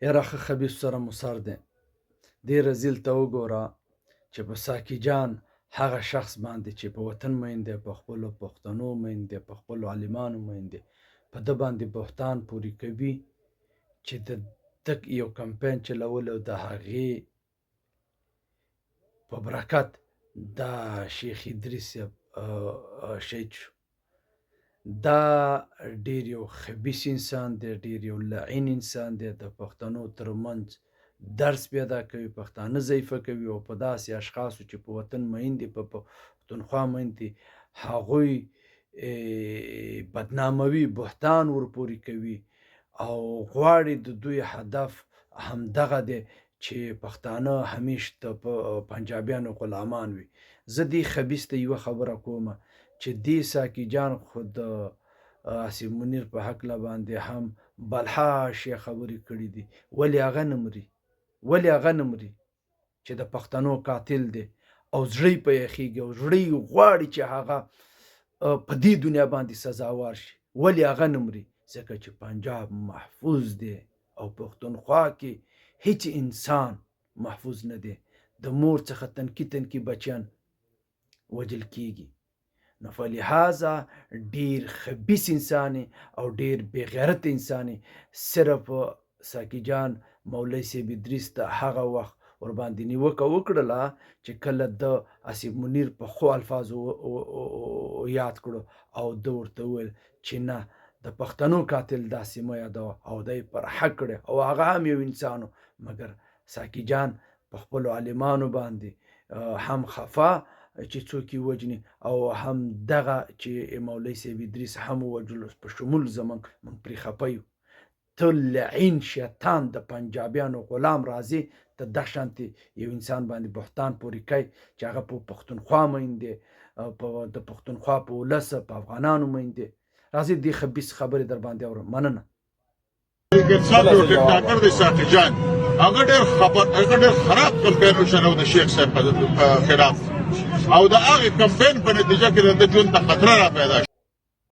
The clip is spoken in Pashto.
یاره ښه خبیث سره مو سر دی. دې رذیل ته وګوره چې په ساقي جان هغه شخص باندې چې په وطن مین دی، په خپلو پښتنو مین دی، په خپلو عالمانو مین دی، په ده باندې بهتان پورې کوي چې د دک یو کمپین چلولو د هغې په برکت دا شیخ ادریس شهید شو. دا ډیر یو خبیث انسان دی، ډیر یو لعین انسان دی، د پښتنو ترمنځ درس پیدا کوي، پښتانه ضعیفه کوي او په داسې اشخاصو چې په وطن مین دي، په پښتونخوا مین دي، هغوی بدناموي، بهتان ورپورې کوي او غواړي د دوی هدف همدغه دی چې پښتانه همیش د پنجابیانو غلامان وي. زه دې خبیث ته یوه خبره کومه چې دې ساقي جان خو د آصف منیر په هکله باندې هم بلحاشیه خبرې کړي دي. ولې هغه نه مري؟ ولې هغه نه مري چې د پښتنو قاتل دی او زړه یې په یخېږي او زړه یې غواړي چې هغه په دې دنیا باندې سزاوار شي؟ ولې هغه نه مري؟ ځکه چې پنجاب محفوظ دی او پښتونخوا کې هیڅ انسان محفوظ نه دی. د مور څخه تنکي تنکي بچیان وجل کیږي. نو فلهذا ډیر خبیث انسان او ډیر بې غیرت انسان صرف ساقي جان مولوي صاحب ادریس ته هغه وخت ورباندې نیوکه وکړله چې کله د آصف منیر په ښو الفاظو یاد کړو او ده ورته وویل چې نه، د پښتنو قاتل داسې مه یادوه او دی پر حق کړی او هغه هم یو انسان و. مګر ساقي جان په خپلو عالمانو باندې هم خفا چې څوک یې وجني او هم دغه چې مولوي صاحب ادریس هم ووجلو په شمول زموږ پرې خفه یو. ته لعین شیطان د پنجابیانو غلام راځي ته دغه شانتې یو انسان باندې بهتان پورې کوي چې هغه په پښتونخوا مین دی، د پښتونخوا په ولس په افغانانو مین دی. راځي دې خبیث خبرې در باندې اورم. مننه. ټاکر دی ساقي جان هغه ډېر خراب کمپین وشنو د شیخ صاحب په خلاف او د هغې کمپین په نتیجه کې د ژوند ته خطره را پیدا